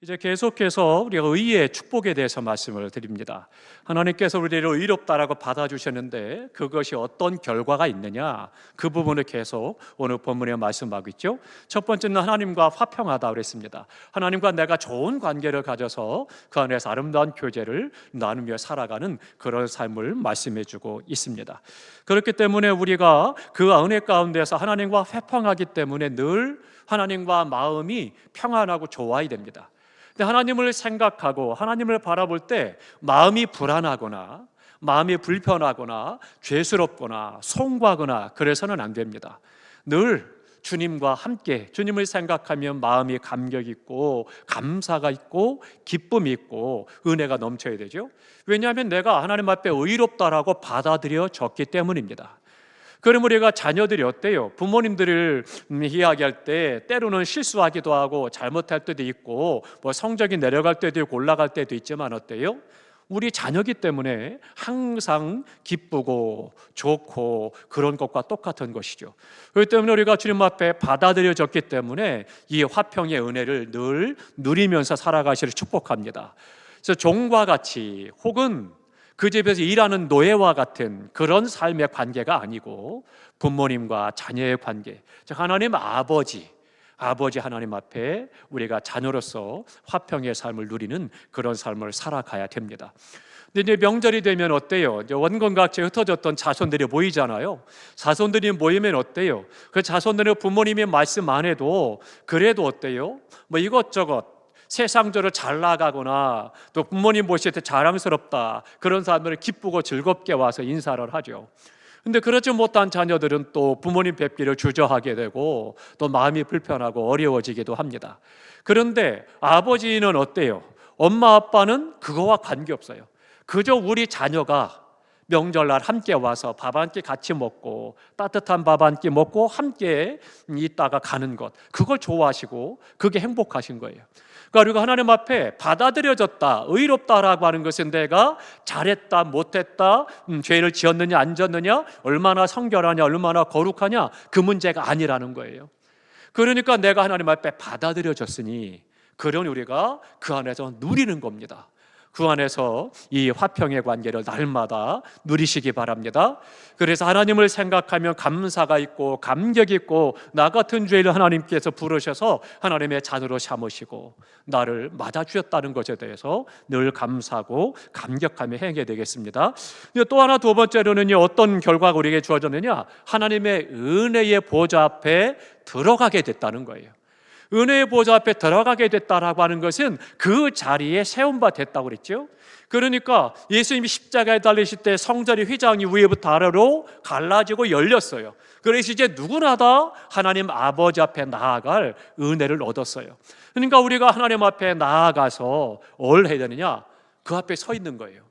이제 계속해서 우리가 의의 축복에 대해서 말씀을 드립니다. 하나님께서 우리를 의롭다라고 받아주셨는데 그것이 어떤 결과가 있느냐, 그 부분을 계속 오늘 본문에 말씀하고 있죠. 첫 번째는 하나님과 화평하다 그랬습니다. 하나님과 내가 좋은 관계를 가져서 그 안에서 아름다운 교제를 나누며 살아가는 그런 삶을 말씀해 주고 있습니다. 그렇기 때문에 우리가 그 은혜 가운데서 하나님과 화평하기 때문에 늘 하나님과 마음이 평안하고 좋아야 됩니다. 근데 하나님을 생각하고 하나님을 바라볼 때 마음이 불안하거나 마음이 불편하거나 죄스럽거나 송구하거나 그래서는 안 됩니다. 늘 주님과 함께 주님을 생각하면 마음이 감격 있고 감사가 있고 기쁨이 있고 은혜가 넘쳐야 되죠. 왜냐하면 내가 하나님 앞에 의롭다라고 받아들여졌기 때문입니다. 그럼 우리가 자녀들이 어때요? 부모님들을 이야기할 때 때로는 실수하기도 하고 잘못할 때도 있고 뭐 성적이 내려갈 때도 있고 올라갈 때도 있지만 어때요? 우리 자녀기 때문에 항상 기쁘고 좋고 그런 것과 똑같은 것이죠. 그렇기 때문에 우리가 주님 앞에 받아들여졌기 때문에 이 화평의 은혜를 늘 누리면서 살아가시를 축복합니다. 그래서 종과 같이 혹은 그 집에서 일하는 노예와 같은 그런 삶의 관계가 아니고 부모님과 자녀의 관계, 즉 하나님 아버지 하나님 앞에 우리가 자녀로서 화평의 삶을 누리는 그런 삶을 살아가야 됩니다. 근데 이제 명절이 되면 어때요? 이제 원건각지에 흩어졌던 자손들이 모이잖아요. 자손들이 모이면 어때요? 그 자손들은 부모님의 말씀 안 해도 그래도 어때요? 뭐 이것저것 세상적으로 잘 나가거나 또 부모님 보실 때 자랑스럽다 그런 사람들은 기쁘고 즐겁게 와서 인사를 하죠. 근데 그렇지 못한 자녀들은 또 부모님 뵙기를 주저하게 되고 또 마음이 불편하고 어려워지기도 합니다. 그런데 아버지는 어때요? 엄마 아빠는 그거와 관계없어요. 그저 우리 자녀가 명절날 함께 와서 밥 한 끼 같이 먹고 따뜻한 밥 한 끼 먹고 함께 있다가 가는 것, 그걸 좋아하시고 그게 행복하신 거예요. 그러니까 우리가 하나님 앞에 받아들여졌다, 의롭다라고 하는 것은 내가 잘했다, 못했다, 죄를 지었느냐 안 지었느냐, 얼마나 성결하냐, 얼마나 거룩하냐, 그 문제가 아니라는 거예요. 그러니까 내가 하나님 앞에 받아들여졌으니 그러니 우리가 그 안에서 누리는 겁니다. 그 안에서 이 화평의 관계를 날마다 누리시기 바랍니다. 그래서 하나님을 생각하면 감사가 있고 감격이 있고 나 같은 죄를 하나님께서 부르셔서 하나님의 자녀로 삼으시고 나를 맞아주셨다는 것에 대해서 늘 감사하고 감격하며 행하게 되겠습니다. 또 하나 두 번째로는 어떤 결과가 우리에게 주어졌느냐, 하나님의 은혜의 보좌 앞에 들어가게 됐다는 거예요. 은혜의 보좌 앞에 들어가게 됐다라고 하는 것은 그 자리에 세운 바 됐다고 그랬죠. 그러니까 예수님이 십자가에 달리실 때 성전의 휘장이 위에부터 아래로 갈라지고 열렸어요. 그래서 이제 누구나 다 하나님 아버지 앞에 나아갈 은혜를 얻었어요. 그러니까 우리가 하나님 앞에 나아가서 뭘 해야 되느냐? 그 앞에 서 있는 거예요.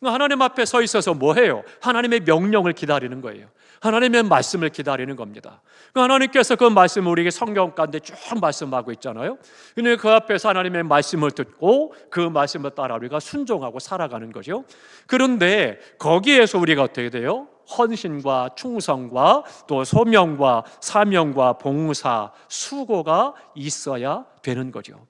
하나님 앞에 서 있어서 뭐 해요? 하나님의 명령을 기다리는 거예요. 하나님의 말씀을 기다리는 겁니다. 하나님께서 그 말씀을 우리에게 성경 가운데 쭉 말씀하고 있잖아요. 근데 그 앞에서 하나님의 말씀을 듣고 그 말씀을 따라 우리가 순종하고 살아가는 거죠. 그런데 거기에서 우리가 어떻게 돼요? 헌신과 충성과 또 소명과 사명과 봉사, 수고가 있어야 되는 거죠.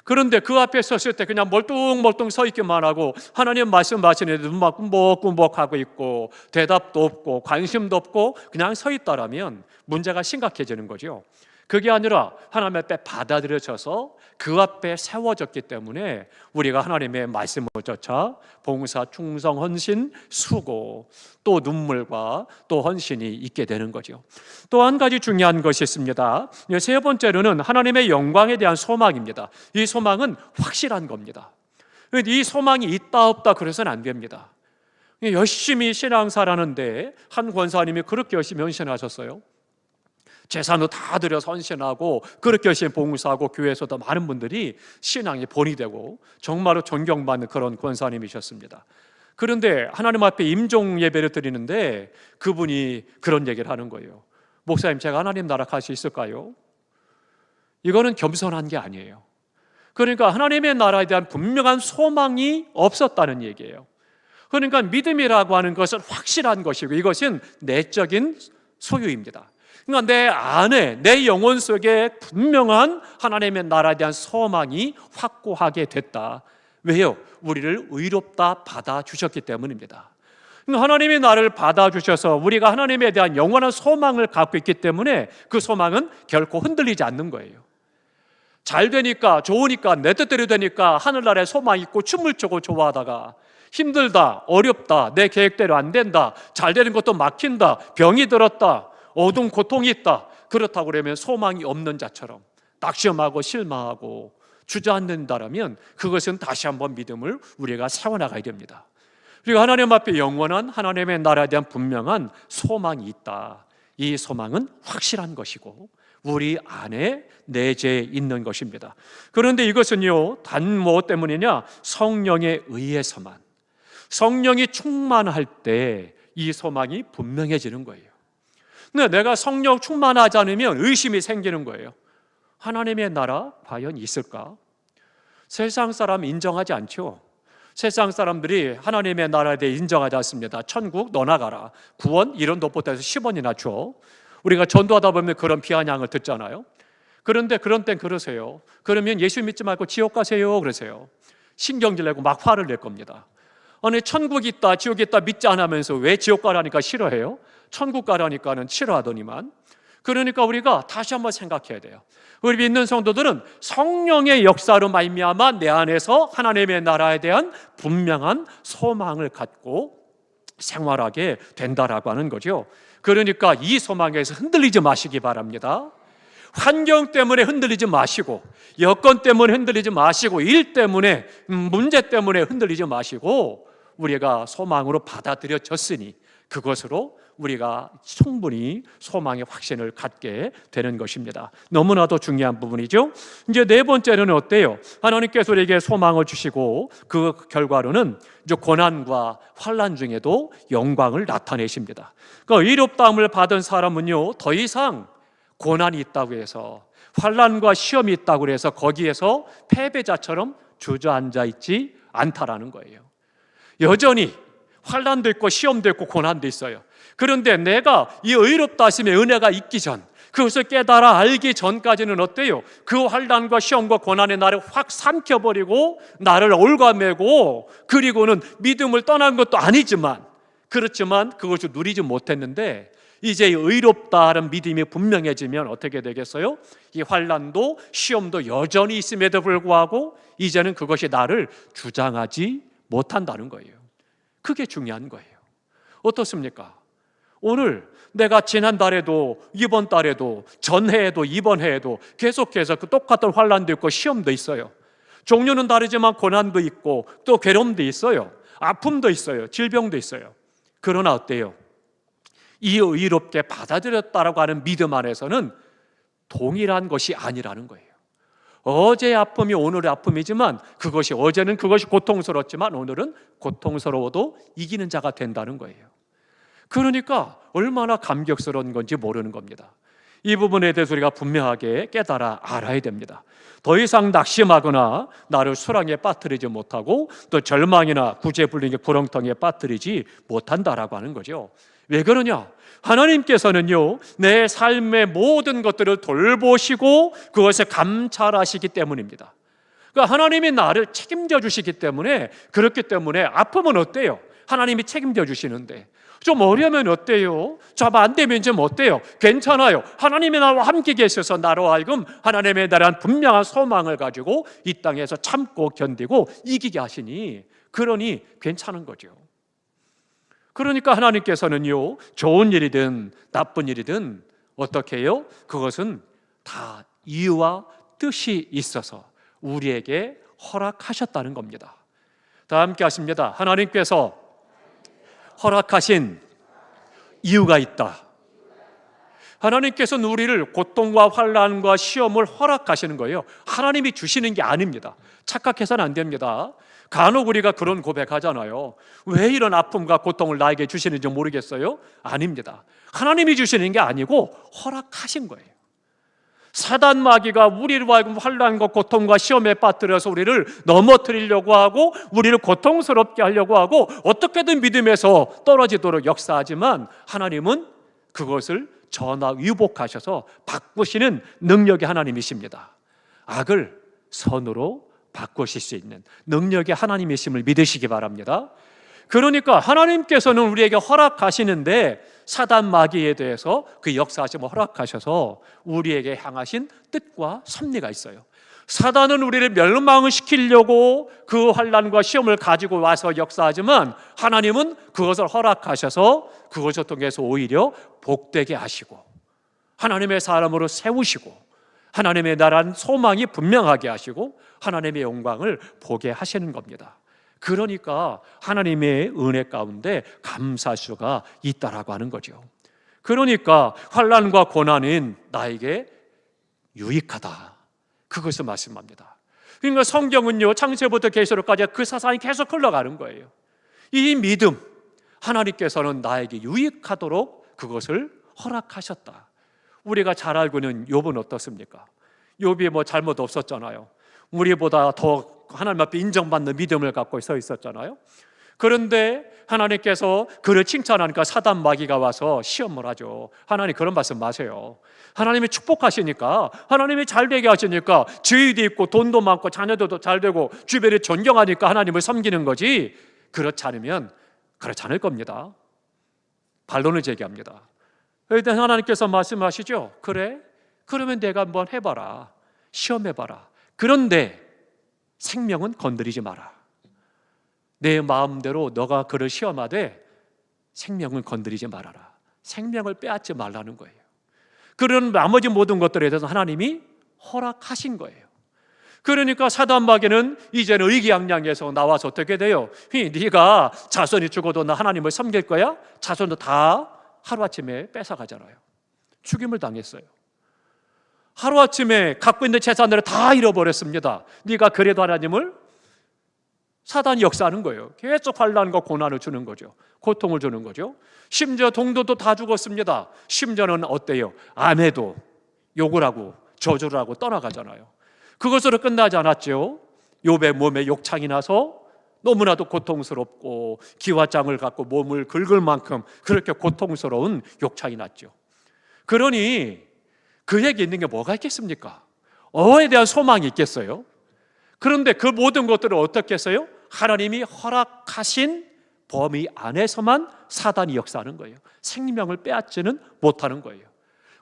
그런데 그 앞에 섰을 때 그냥 멀뚱멀뚱 서 있기만 하고 하나님 말씀하시는데 눈만 꿈벅꿈벅하고 있고 대답도 없고 관심도 없고 그냥 서 있다라면 문제가 심각해지는 거죠. 그게 아니라 하나님 앞에 받아들여져서 그 앞에 세워졌기 때문에 우리가 하나님의 말씀을 쫓아 봉사, 충성, 헌신, 수고 또 눈물과 또 헌신이 있게 되는 거죠. 또 한 가지 중요한 것이 있습니다. 세 번째로는 하나님의 영광에 대한 소망입니다. 이 소망은 확실한 겁니다. 이 소망이 있다 없다 그래서는 안 됩니다. 열심히 신앙사라는데 한 권사님이 그렇게 열심히 헌신하셨어요. 재산도 다 들여서 헌신하고 그렇게 열심히 봉사하고 교회에서도 많은 분들이 신앙이 본이 되고 정말로 존경받는 그런 권사님이셨습니다. 그런데 하나님 앞에 임종 예배를 드리는데 그분이 그런 얘기를 하는 거예요. 목사님, 제가 하나님 나라 갈 수 있을까요? 이거는 겸손한 게 아니에요. 그러니까 하나님의 나라에 대한 분명한 소망이 없었다는 얘기예요. 그러니까 믿음이라고 하는 것은 확실한 것이고 이것은 내적인 소유입니다. 그러니까 내 안에, 내 영혼 속에 분명한 하나님의 나라에 대한 소망이 확고하게 됐다. 왜요? 우리를 의롭다 받아주셨기 때문입니다. 그러니까 하나님이 나를 받아주셔서 우리가 하나님에 대한 영원한 소망을 갖고 있기 때문에 그 소망은 결코 흔들리지 않는 거예요. 잘 되니까, 좋으니까, 내 뜻대로 되니까 하늘나라에 소망 있고 춤을 추고 좋아하다가 힘들다, 어렵다, 내 계획대로 안 된다, 잘 되는 것도 막힌다, 병이 들었다, 어두운 고통이 있다, 그렇다고 그러면 소망이 없는 자처럼 낙심하고 실망하고 주저앉는다라면 그것은 다시 한번 믿음을 우리가 세워나가야 됩니다. 그리고 하나님 앞에 영원한 하나님의 나라에 대한 분명한 소망이 있다. 이 소망은 확실한 것이고 우리 안에 내재해 있는 것입니다. 그런데 이것은요, 단 뭐 때문이냐? 성령에 의해서만, 성령이 충만할 때 이 소망이 분명해지는 거예요. 근데 내가 성령 충만하지 않으면 의심이 생기는 거예요. 하나님의 나라 과연 있을까? 세상 사람 인정하지 않죠. 세상 사람들이 하나님의 나라에 대해 인정하지 않습니다. 천국 너나 가라, 구원 이런 것부터 해서 10원이나 줘. 우리가 전도하다 보면 그런 비아냥을 듣잖아요. 그런데 그런 땐 그러세요. 그러면 예수 믿지 말고 지옥 가세요 그러세요. 신경질 내고 막 화를 낼 겁니다. 아니, 천국 있다 지옥 있다 믿지 않으면서 왜 지옥 가라니까 싫어해요? 천국 가라니까는 싫어하더니만. 그러니까 우리가 다시 한번 생각해야 돼요. 우리 믿는 성도들은 성령의 역사로 말미암아 내 안에서 하나님의 나라에 대한 분명한 소망을 갖고 생활하게 된다라고 하는 거죠. 그러니까 이 소망에서 흔들리지 마시기 바랍니다. 환경 때문에 흔들리지 마시고, 여건 때문에 흔들리지 마시고, 일 때문에, 문제 때문에 흔들리지 마시고, 우리가 소망으로 받아들여졌으니 그것으로 우리가 충분히 소망의 확신을 갖게 되는 것입니다. 너무나도 중요한 부분이죠. 이제 네 번째는 어때요? 하나님께서 우리에게 소망을 주시고 그 결과로는 이제 고난과 환난 중에도 영광을 나타내십니다. 그러니까 의롭다함을 받은 사람은요, 더 이상 고난이 있다고 해서, 환난과 시험이 있다고 해서 거기에서 패배자처럼 주저앉아 있지 않다라는 거예요. 여전히 환난도 있고 시험도 있고 고난도 있어요. 그런데 내가 이 의롭다 하심의 은혜가 있기 전, 그것을 깨달아 알기 전까지는 어때요? 그 환난과 시험과 고난의 나를 확 삼켜버리고 나를 올가매고, 그리고는 믿음을 떠난 것도 아니지만, 그렇지만 그것을 누리지 못했는데 이제 의롭다는 믿음이 분명해지면 어떻게 되겠어요? 이 환난도 시험도 여전히 있음에도 불구하고 이제는 그것이 나를 주장하지 못한다는 거예요. 그게 중요한 거예요. 어떻습니까? 오늘 내가 지난달에도 이번 달에도 전해에도 이번 해에도 계속해서 그 똑같은 환난도 있고 시험도 있어요. 종류는 다르지만 고난도 있고 또 괴로움도 있어요. 아픔도 있어요. 질병도 있어요. 그러나 어때요? 이 의롭게 받아들였다라고 하는 믿음 안에서는 동일한 것이 아니라는 거예요. 어제의 아픔이 오늘의 아픔이지만 그것이, 어제는 그것이 고통스러웠지만 오늘은 고통스러워도 이기는 자가 된다는 거예요. 그러니까 얼마나 감격스러운 건지 모르는 겁니다. 이 부분에 대해서 우리가 분명하게 깨달아 알아야 됩니다. 더 이상 낙심하거나 나를 수렁에 빠뜨리지 못하고 또 절망이나 구제불능의 구렁텅이에 빠뜨리지 못한다라고 하는 거죠. 왜 그러냐? 하나님께서는요, 내 삶의 모든 것들을 돌보시고 그것을 감찰하시기 때문입니다. 그러니까 하나님이 나를 책임져 주시기 때문에, 그렇기 때문에 아픔은 어때요? 하나님이 책임져 주시는데 좀 어려우면 어때요? 좀 안 되면 좀 어때요? 괜찮아요. 하나님이 나와 함께 계셔서 나로 하여금 하나님에 대한 분명한 소망을 가지고 이 땅에서 참고 견디고 이기게 하시니, 그러니 괜찮은 거죠. 그러니까 하나님께서는요, 좋은 일이든 나쁜 일이든 어떻게 해요? 그것은 다 이유와 뜻이 있어서 우리에게 허락하셨다는 겁니다. 다 함께 하십니다. 하나님께서 허락하신 이유가 있다. 하나님께서는 우리를 고통과 환난과 시험을 허락하시는 거예요. 하나님이 주시는 게 아닙니다. 착각해서는 안 됩니다. 간혹 우리가 그런 고백하잖아요. 왜 이런 아픔과 고통을 나에게 주시는지 모르겠어요? 아닙니다. 하나님이 주시는 게 아니고 허락하신 거예요. 사단 마귀가 우리를 하여금 환난과 고통과 시험에 빠뜨려서 우리를 넘어뜨리려고 하고 우리를 고통스럽게 하려고 하고 어떻게든 믿음에서 떨어지도록 역사하지만 하나님은 그것을 전화위복하셔서 바꾸시는 능력이 하나님이십니다. 악을 선으로 바꾸실 수 있는 능력이 하나님이심을 믿으시기 바랍니다. 그러니까 하나님께서는 우리에게 허락하시는데 사단 마귀에 대해서 그 역사하심을 허락하셔서 우리에게 향하신 뜻과 섭리가 있어요. 사단은 우리를 멸망시키려고 그 환난과 시험을 가지고 와서 역사하지만 하나님은 그것을 허락하셔서 그것을 통해서 오히려 복되게 하시고 하나님의 사람으로 세우시고 하나님의 나라는 소망이 분명하게 하시고 하나님의 영광을 보게 하시는 겁니다. 그러니까 하나님의 은혜 가운데 감사할 수가 있다라고 하는 거죠. 그러니까 환난과 고난은 나에게 유익하다, 그것을 말씀합니다. 그러니까 성경은요, 창세부터 계시록까지 그 사상이 계속 흘러가는 거예요. 이 믿음, 하나님께서는 나에게 유익하도록 그것을 허락하셨다. 우리가 잘 알고 있는 욥은 어떻습니까? 욥이 뭐 잘못 없었잖아요. 우리보다 더 하나님 앞에 인정받는 믿음을 갖고 서 있었잖아요. 그런데 하나님께서 그를 칭찬하니까 사단 마귀가 와서 시험을 하죠. 하나님 그런 말씀 마세요. 하나님이 축복하시니까, 하나님이 잘 되게 하시니까 지위도 있고 돈도 많고 자녀도 잘 되고 주변에 존경하니까 하나님을 섬기는 거지, 그렇지 않으면 그렇지 않을 겁니다. 반론을 제기합니다. 일단 하나님께서 말씀하시죠. 그래? 그러면 내가 한번 해봐라. 시험해봐라. 그런데 생명은 건드리지 마라. 내 마음대로 너가 그를 시험하되 생명을 건드리지 말아라. 생명을 빼앗지 말라는 거예요. 그런 나머지 모든 것들에 대해서 하나님이 허락하신 거예요. 그러니까 사단 마귀는 이제는 의기양양해서 나와서 어떻게 돼요? 네가 자손이 죽어도 나 하나님을 섬길 거야? 자손도 다 하루아침에 뺏어가잖아요. 죽임을 당했어요. 하루아침에 갖고 있는 재산들을 다 잃어버렸습니다. 네가 그래도 하나님을, 사단이 역사하는 거예요. 계속 환난과 고난을 주는 거죠. 고통을 주는 거죠. 심지어 동도도 다 죽었습니다. 심지어는 어때요? 아내도 욕을 하고 저주를 하고 떠나가잖아요. 그것으로 끝나지 않았죠. 욥의 몸에 욕창이 나서 너무나도 고통스럽고 기와장을 갖고 몸을 긁을 만큼 그렇게 고통스러운 욕창이 났죠. 그러니 그에게 있는 게 뭐가 있겠습니까? 어에 대한 소망이 있겠어요? 그런데 그 모든 것들을 어떻게 했어요? 하나님이 허락하신 범위 안에서만 사단이 역사하는 거예요. 생명을 빼앗지는 못하는 거예요.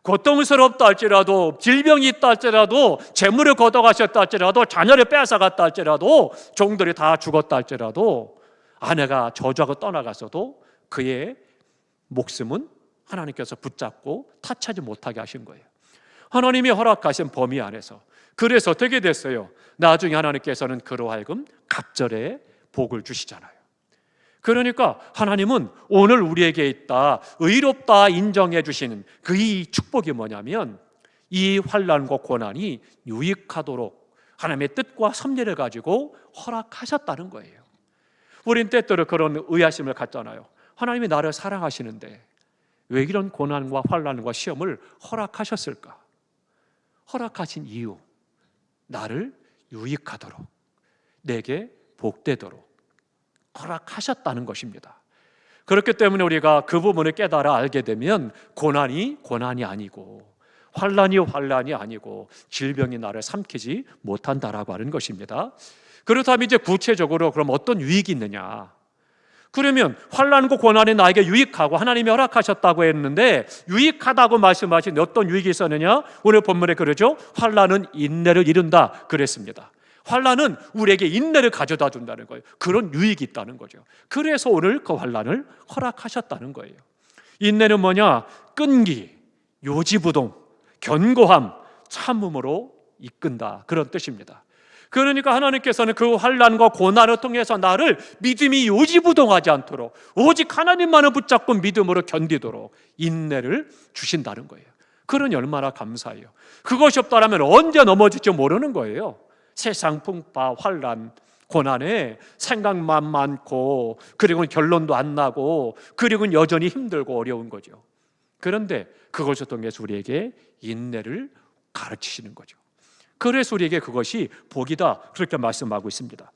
고통스럽다 할지라도, 질병이 있다 할지라도, 재물을 걷어가셨다 할지라도, 자녀를 빼앗아갔다 할지라도, 종들이 다 죽었다 할지라도, 아내가 저주하고 떠나갔어도 그의 목숨은 하나님께서 붙잡고 타치하지 못하게 하신 거예요. 하나님이 허락하신 범위 안에서. 그래서 어떻게 됐어요? 나중에 하나님께서는 그로 하여금 갑절의 복을 주시잖아요. 그러니까 하나님은 오늘 우리에게 있다, 의롭다 인정해 주시는 그 이 축복이 뭐냐면, 이 환난과 고난이 유익하도록 하나님의 뜻과 섭리를 가지고 허락하셨다는 거예요. 우린 때때로 그런 의아심을 갖잖아요. 하나님이 나를 사랑하시는데 왜 이런 고난과 환난과 시험을 허락하셨을까? 허락하신 이유, 나를 유익하도록, 내게 복되도록 허락하셨다는 것입니다. 그렇기 때문에 우리가 그 부분을 깨달아 알게 되면 고난이 고난이 아니고, 환난이 환난이 아니고, 질병이 나를 삼키지 못한다라고 하는 것입니다. 그렇다면 이제 구체적으로 그럼 어떤 유익이 있느냐? 그러면 환난과 고난이 나에게 유익하고 하나님이 허락하셨다고 했는데, 유익하다고 말씀하신 어떤 유익이 있었느냐? 오늘 본문에 그러죠. 환난은 인내를 이룬다 그랬습니다. 환난은 우리에게 인내를 가져다 준다는 거예요. 그런 유익이 있다는 거죠. 그래서 오늘 그 환난을 허락하셨다는 거예요. 인내는 뭐냐? 끈기, 요지부동, 견고함, 참음으로 이끈다, 그런 뜻입니다. 그러니까 하나님께서는 그 환난과 고난을 통해서 나를 믿음이 요지부동하지 않도록, 오직 하나님만을 붙잡고 믿음으로 견디도록 인내를 주신다는 거예요. 그러니 얼마나 감사해요. 그것이 없다면 언제 넘어질지 모르는 거예요. 세상 풍파, 환난, 고난에 생각만 많고, 그리고 결론도 안 나고, 그리고 여전히 힘들고 어려운 거죠. 그런데 그것을 통해서 우리에게 인내를 가르치시는 거죠. 그래서 우리에게 그것이 복이다, 그렇게 말씀하고 있습니다.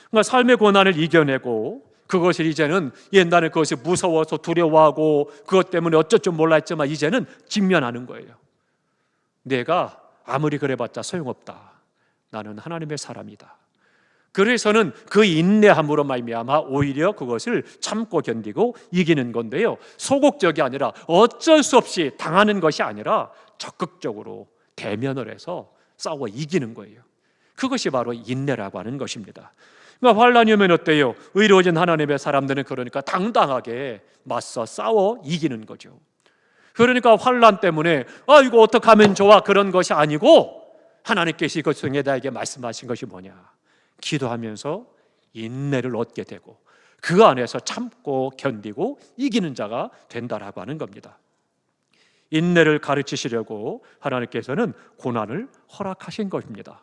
그러니까 삶의 고난을 이겨내고 그것을 이제는 옛날에 그것이 무서워서 두려워하고 그것 때문에 어쩔 줄 몰라 했지만 이제는 직면하는 거예요. 내가 아무리 그래봤자 소용없다. 나는 하나님의 사람이다. 그래서는 그 인내함으로 말미암아 오히려 그것을 참고 견디고 이기는 건데요, 소극적이 아니라 어쩔 수 없이 당하는 것이 아니라 적극적으로 대면을 해서 싸워 이기는 거예요. 그것이 바로 인내라고 하는 것입니다. 그러니까 환란이 오면 어때요? 의로워진 하나님의 사람들은 그러니까 당당하게 맞서 싸워 이기는 거죠. 그러니까 환란 때문에 이거 어떻게 하면 좋아 그런 것이 아니고 하나님께서 이것을 나에게 말씀하신 것이 뭐냐? 기도하면서 인내를 얻게 되고 그 안에서 참고 견디고 이기는 자가 된다라고 하는 겁니다. 인내를 가르치시려고 하나님께서는 고난을 허락하신 것입니다.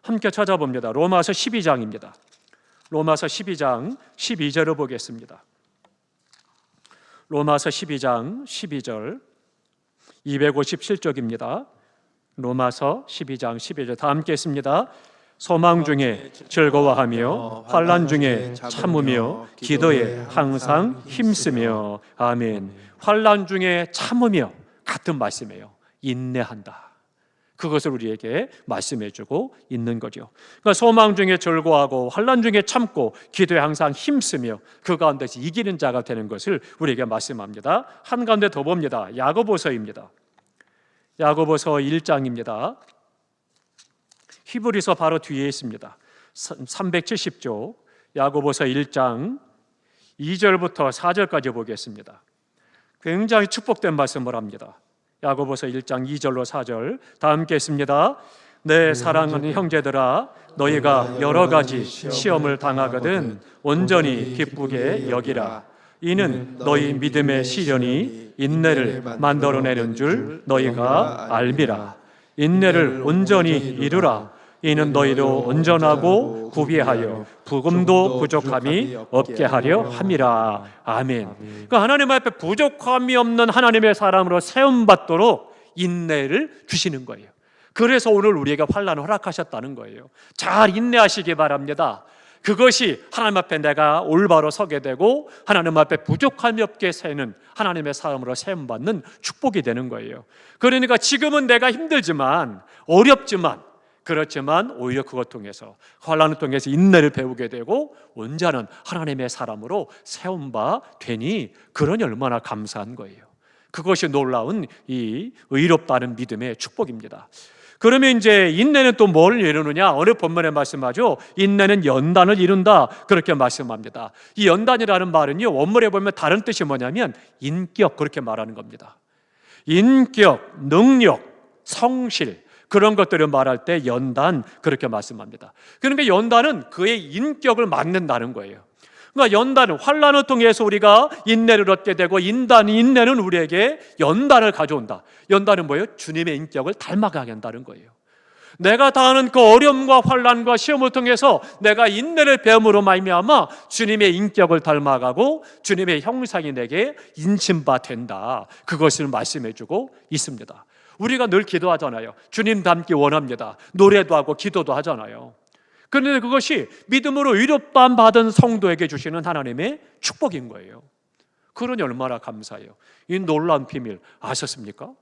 함께 찾아봅니다. 로마서 12장입니다. 로마서 12장 12절을 보겠습니다. 로마서 12장 12절 257쪽입니다. 로마서 12장 12절 다 함께 했습니다. 소망 중에 즐거워하며 환난 중에 참으며 기도에 항상 힘쓰며. 아멘. 환난 중에 참으며 같은 말씀이에요. 인내한다. 그것을 우리에게 말씀해주고 있는 거죠. 그러니까 소망 중에 즐거워하고 환난 중에 참고 기도에 항상 힘쓰며 그 가운데서 이기는 자가 되는 것을 우리에게 말씀합니다. 한 가운데 더 봅니다. 야고보서입니다. 야고보서 1장입니다. 히브리서 바로 뒤에 있습니다. 370쪽 야고보서 1장 2절부터 4절까지 보겠습니다. 굉장히 축복된 말씀을 합니다. 야고보서 1장 2절로 4절 다 함께 했습니다. 내 사랑하는 형제들아, 너희가 여러 가지 시험을 당하거든 온전히 기쁘게 여기라. 이는 너희 믿음의 시련이 인내를 만들어내는 줄 너희가 알미라. 인내를 온전히 이루라. 이는 너희도 온전하고 구비하여 부금도 부족함이 없게 하려 함이라. 아멘. 그러니까 하나님 앞에 부족함이 없는 하나님의 사람으로 세움받도록 인내를 주시는 거예요. 그래서 오늘 우리에게 환난을 허락하셨다는 거예요. 잘 인내하시기 바랍니다. 그것이 하나님 앞에 내가 올바로 서게 되고 하나님 앞에 부족함이 없게 세는 하나님의 사람으로 세움받는 축복이 되는 거예요. 그러니까 지금은 내가 힘들지만 어렵지만 그렇지만 오히려 그것 통해서 환난을 통해서 인내를 배우게 되고 온전한 하나님의 사람으로 세움바 되니 그러니 얼마나 감사한 거예요. 그것이 놀라운 이 의롭다는 믿음의 축복입니다. 그러면 이제 인내는 또 뭘 이루느냐? 오늘 본문에 말씀하죠. 인내는 연단을 이룬다 그렇게 말씀합니다. 이 연단이라는 말은요, 원문에 보면 다른 뜻이 뭐냐면 인격 그렇게 말하는 겁니다. 인격, 능력, 성실 그런 것들을 말할 때 연단 그렇게 말씀합니다. 그러니까 연단은 그의 인격을 만든다는 거예요. 그러니까 연단은 환난을 통해서 우리가 인내를 얻게 되고 인내는 우리에게 연단을 가져온다. 연단은 뭐예요? 주님의 인격을 닮아가게 한다는 거예요. 내가 당하는 그 어려움과 환난과 시험을 통해서 내가 인내를 배움으로 말미암아 주님의 인격을 닮아가고 주님의 형상이 내게 인침바 된다. 그것을 말씀해주고 있습니다. 우리가 늘 기도하잖아요. 주님 닮기 원합니다. 노래도 하고 기도도 하잖아요. 그런데 그것이 믿음으로 의롭다함 받은 성도에게 주시는 하나님의 축복인 거예요. 그러니 얼마나 감사해요. 이 놀라운 비밀 아셨습니까?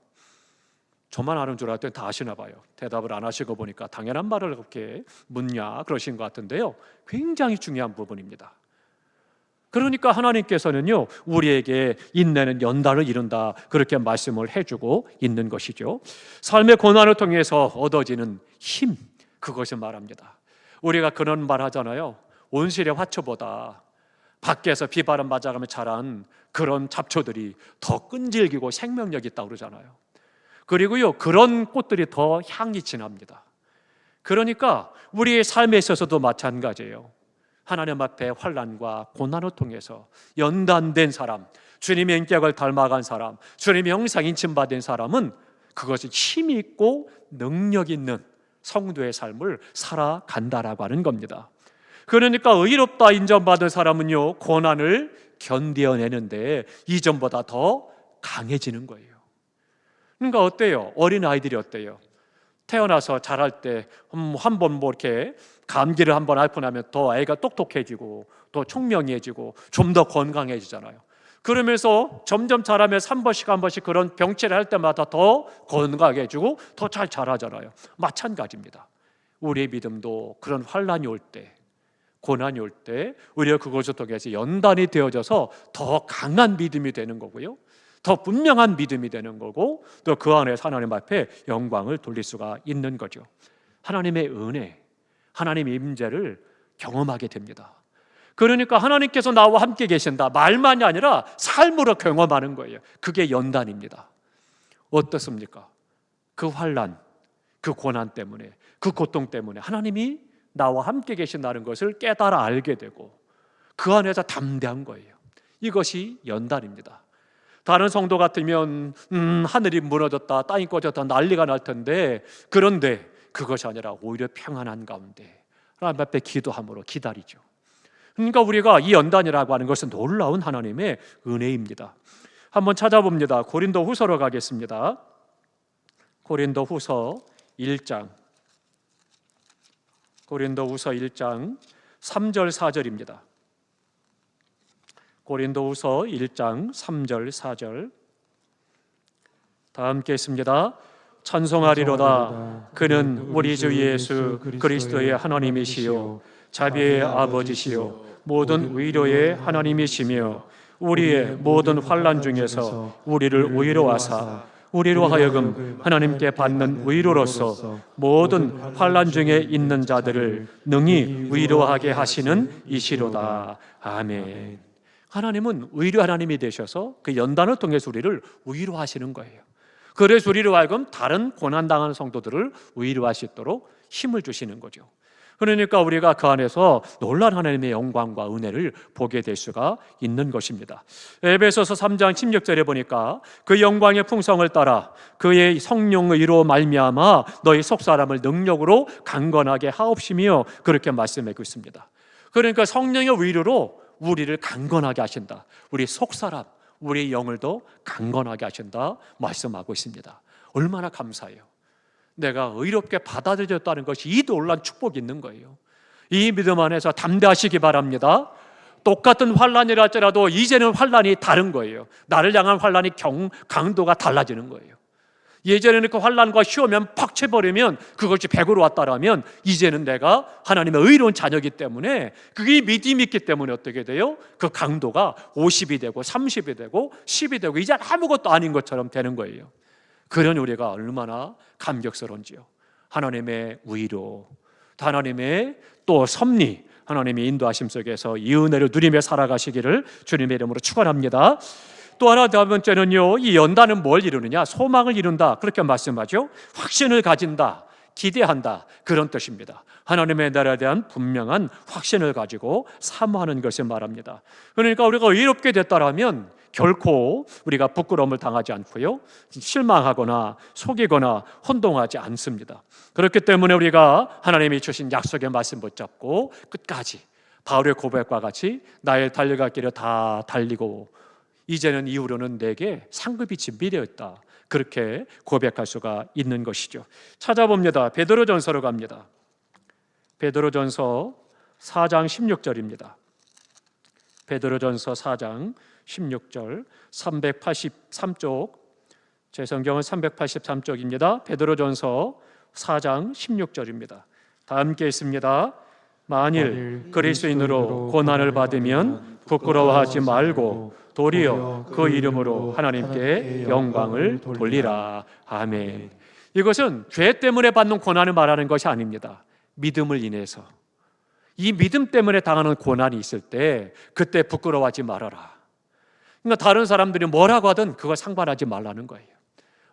저만 아는 줄 알았더니 다 아시나 봐요. 대답을 안 하시고 보니까 당연한 말을 그렇게 묻냐 그러신 것 같은데요, 굉장히 중요한 부분입니다. 그러니까 하나님께서는요, 우리에게 인내는 연단을 이룬다 그렇게 말씀을 해주고 있는 것이죠. 삶의 고난을 통해서 얻어지는 힘, 그것을 말합니다. 우리가 그런 말 하잖아요. 온실의 화초보다 밖에서 비바람 맞아가며 자란 그런 잡초들이 더 끈질기고 생명력이 있다고 그러잖아요. 그리고요, 그런 꽃들이 더 향이 진합니다. 그러니까 우리의 삶에 있어서도 마찬가지예요. 하나님 앞에 환난과 고난을 통해서 연단된 사람, 주님의 인격을 닮아간 사람, 주님의 형상 인침받은 사람은 그것이 힘이 있고 능력 있는 성도의 삶을 살아간다라고 하는 겁니다. 그러니까 의롭다 인정받은 사람은요, 고난을 견뎌내는데 이전보다 더 강해지는 거예요. 그러니까 어때요? 어린아이들이 어때요? 태어나서 자랄 때 한 번 뭐 이렇게 감기를 한번 앓고 나면 더 애가 똑똑해지고 더 총명해지고 좀 더 건강해지잖아요. 그러면서 점점 자라면서 한 번씩 그런 병치를 할 때마다 더 건강해지고 더 잘 자라잖아요. 마찬가지입니다. 우리의 믿음도 그런 환란이 올 때, 고난이 올 때 우리가 그것을 통해서 연단이 되어져서 더 강한 믿음이 되는 거고요, 더 분명한 믿음이 되는 거고, 또 그 안에서 하나님 앞에 영광을 돌릴 수가 있는 거죠. 하나님의 은혜, 하나님의 임재를 경험하게 됩니다. 그러니까 하나님께서 나와 함께 계신다, 말만이 아니라 삶으로 경험하는 거예요. 그게 연단입니다. 어떻습니까? 그 환난, 그 고난 때문에, 그 고통 때문에 하나님이 나와 함께 계신다는 것을 깨달아 알게 되고 그 안에서 담대한 거예요. 이것이 연단입니다. 다른 성도 같으면 하늘이 무너졌다, 땅이 꺼졌다, 난리가 날 텐데, 그런데 그것이 아니라 오히려 평안한 가운데 하나님 앞에 기도함으로 기다리죠. 그러니까 우리가 이 연단이라고 하는 것은 놀라운 하나님의 은혜입니다. 한번 찾아봅니다. 고린도 후서로 가겠습니다. 고린도 후서 1장, 고린도 후서 1장 3절 4절입니다. 고린도 후서 1장 3절 4절 다 함께 있습니다. 찬송하리로다. 그는 우리 주 예수 그리스도의 하나님이시요 자비의 아버지시요 모든 위로의 하나님이시며 우리의 모든 환난 중에서 우리를 위로하사 우리로 하여금 하나님께 받는 위로로서 모든 환난 중에 있는 자들을 능히 위로하게 하시는 이시로다. 아멘. 하나님은 위로 하나님이 되셔서 그 연단을 통해서 우리를 위로하시는 거예요. 그래서 우리로 하여금 다른 고난당하는 성도들을 위로할 수 있도록 힘을 주시는 거죠. 그러니까 우리가 그 안에서 놀라운 하나님의 영광과 은혜를 보게 될 수가 있는 것입니다. 에베소서 3장 16절에 보니까 그 영광의 풍성을 따라 그의 성령의로 말미암아 너희 속사람을 능력으로 강건하게 하옵시며 그렇게 말씀하고 있습니다. 그러니까 성령의 위로로 우리를 강건하게 하신다. 우리 속사람, 우리 영을 더 강건하게 하신다 말씀하고 있습니다. 얼마나 감사해요. 내가 의롭게 받아들였다는 것이 이 놀라운 축복이 있는 거예요. 이 믿음 안에서 담대하시기 바랍니다. 똑같은 환란이라 할지라도 이제는 환란이 다른 거예요. 나를 향한 환란이 강도가 달라지는 거예요. 예전에는 그 환란과 시험면 팍 쳐버리면 그것이 100으로 왔다라면 이제는 내가 하나님의 의로운 자녀이기 때문에 그게 믿음이 있기 때문에 어떻게 돼요? 그 강도가 50이 되고 30이 되고 10이 되고 이제 아무것도 아닌 것처럼 되는 거예요. 그런 우리가 얼마나 감격스러운지요. 하나님의 위로, 하나님의 또 섭리, 하나님의 인도하심 속에서 이 은혜를 누리며 살아가시기를 주님의 이름으로 축원합니다. 또 하나 두 번째는요, 이 연단은 뭘 이루느냐? 소망을 이룬다, 그렇게 말씀하죠. 확신을 가진다, 기대한다, 그런 뜻입니다. 하나님의 나라에 대한 분명한 확신을 가지고 사모하는 것을 말합니다. 그러니까 우리가 의롭게 됐다라면 결코 우리가 부끄러움을 당하지 않고요, 실망하거나 속이거나 혼동하지 않습니다. 그렇기 때문에 우리가 하나님이 주신 약속의 말씀 붙잡고 끝까지 바울의 고백과 같이 나의 달려갈 길을 다 달리고 이제는 이후로는 내게 상급이 준비되어 있다, 그렇게 고백할 수가 있는 것이죠. 찾아봅니다. 베드로전서로 갑니다. 베드로전서 4장 16절입니다. 베드로전서 4장 16절 383쪽, 제 성경은 383쪽입니다. 베드로전서 4장 16절입니다. 다 함께 있습니다. 만일 그리스도인으로 고난을 받으면 부끄러워하지 말고 도리어 그 이름으로 하나님께 영광을 돌리라. 아멘. 이것은 죄 때문에 받는 고난을 말하는 것이 아닙니다. 믿음을 인해서, 이 믿음 때문에 당하는 고난이 있을 때 그때 부끄러워하지 말아라. 그러니까 다른 사람들이 뭐라고 하든 그거 상관하지 말라는 거예요.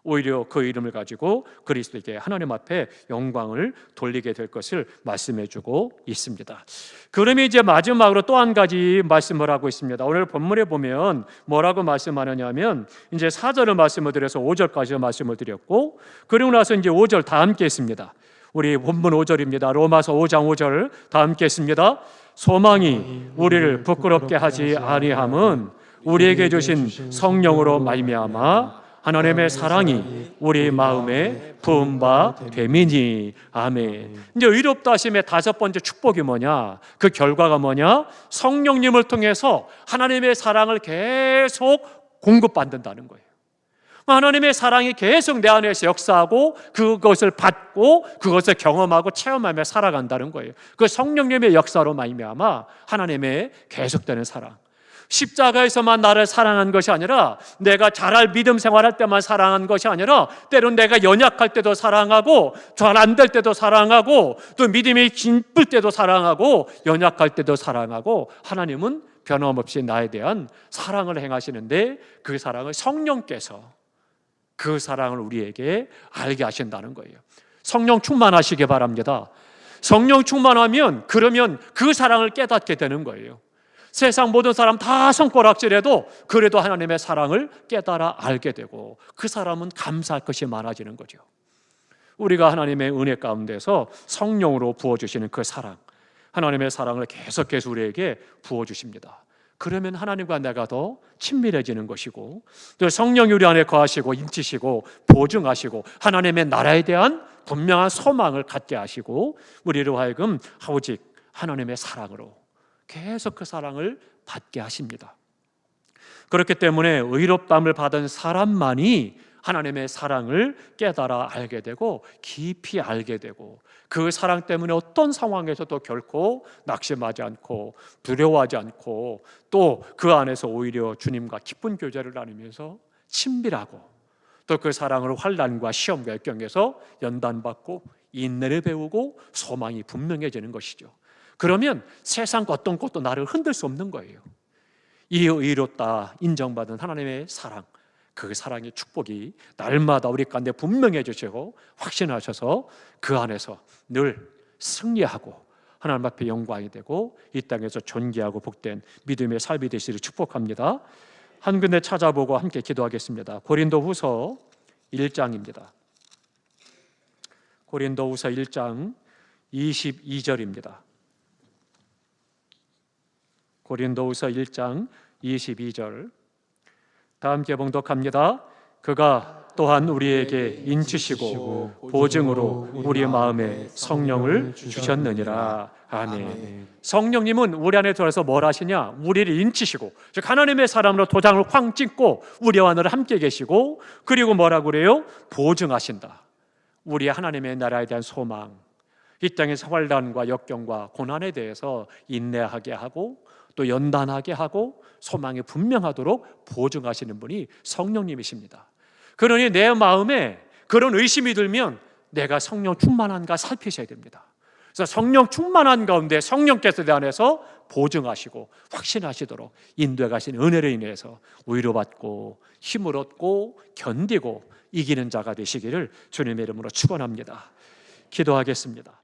오히려 그 이름을 가지고 그리스도에게 하나님 앞에 영광을 돌리게 될 것을 말씀해주고 있습니다. 그러면 이제 마지막으로 또 한 가지 말씀을 하고 있습니다. 오늘 본문에 보면 뭐라고 말씀하느냐면 이제 4절을 말씀을 드려서 5절까지 말씀을 드렸고, 그리고 나서 이제 5절 다 함께 했습니다. 우리 본문 5절입니다. 로마서 5장 5절 다 함께 했습니다. 소망이 우리를 부끄럽게 하지 아니함은 우리에게 주신 성령으로 말미암아 하나님의 사랑이 우리 마음에 부은 바 됨이니. 아멘. 이제 의롭다 하심의 다섯 번째 축복이 뭐냐? 그 결과가 뭐냐? 성령님을 통해서 하나님의 사랑을 계속 공급받는다는 거예요. 하나님의 사랑이 계속 내 안에서 역사하고 그것을 받고 그것을 경험하고 체험하며 살아간다는 거예요. 그 성령님의 역사로 말미암아 하나님의 계속되는 사랑. 십자가에서만 나를 사랑한 것이 아니라 내가 잘할 믿음 생활할 때만 사랑한 것이 아니라 때론 내가 연약할 때도 사랑하고 잘 안 될 때도 사랑하고 또 믿음이 기쁠 때도 사랑하고 연약할 때도 사랑하고 하나님은 변함없이 나에 대한 사랑을 행하시는데 그 사랑을 성령께서 그 사랑을 우리에게 알게 하신다는 거예요. 성령 충만하시기 바랍니다. 성령 충만하면 그러면 그 사랑을 깨닫게 되는 거예요. 세상 모든 사람 다 손가락질해도 그래도 하나님의 사랑을 깨달아 알게 되고 그 사람은 감사할 것이 많아지는 거죠. 우리가 하나님의 은혜 가운데서 성령으로 부어주시는 그 사랑, 하나님의 사랑을 계속해서 우리에게 부어주십니다. 그러면 하나님과 내가 더 친밀해지는 것이고 또 성령이 우리 안에 거하시고 인치시고 보증하시고 하나님의 나라에 대한 분명한 소망을 갖게 하시고 우리로 하여금 오직 하나님의 사랑으로 계속 그 사랑을 받게 하십니다. 그렇기 때문에 의롭다함을 받은 사람만이 하나님의 사랑을 깨달아 알게 되고 깊이 알게 되고 그 사랑 때문에 어떤 상황에서도 결코 낙심하지 않고 두려워하지 않고 또 그 안에서 오히려 주님과 기쁜 교제를 나누면서 친밀하고 또 그 사랑을 환난과 시험과 역경에서 연단받고 인내를 배우고 소망이 분명해지는 것이죠. 그러면 세상 어떤 것도 나를 흔들 수 없는 거예요. 이 의롭다 인정받은 하나님의 사랑, 그 사랑의 축복이 날마다 우리 가운데 분명해 주시고 확신하셔서 그 안에서 늘 승리하고 하나님 앞에 영광이 되고 이 땅에서 존귀하고 복된 믿음의 삶이 되시기를 축복합니다. 한 군데 찾아보고 함께 기도하겠습니다. 고린도후서 1장입니다. 고린도후서 1장 22절입니다. 고린도후서 1장 22절 다 함께 봉독합니다. 그가 또한 우리에게 인치시고 보증으로 우리 마음에 성령을 주셨느니라. 아멘. 성령님은 우리 안에 들어서 뭘 하시냐? 우리를 인치시고 즉 하나님의 사람으로 도장을 쾅 찍고 우리와 늘 함께 계시고 그리고 뭐라고 그래요? 보증하신다. 우리 하나님의 나라에 대한 소망, 이 땅에서 환난과 역경과 고난에 대해서 인내하게 하고 또 연단하게 하고 소망이 분명하도록 보증하시는 분이 성령님이십니다. 그러니 내 마음에 그런 의심이 들면 내가 성령 충만한가 살피셔야 됩니다. 그래서 성령 충만한 가운데 성령께서 내 안에서 보증하시고 확신하시도록 인도해 가신 은혜를 인해서 위로받고 힘을 얻고 견디고 이기는 자가 되시기를 주님의 이름으로 축원합니다. 기도하겠습니다.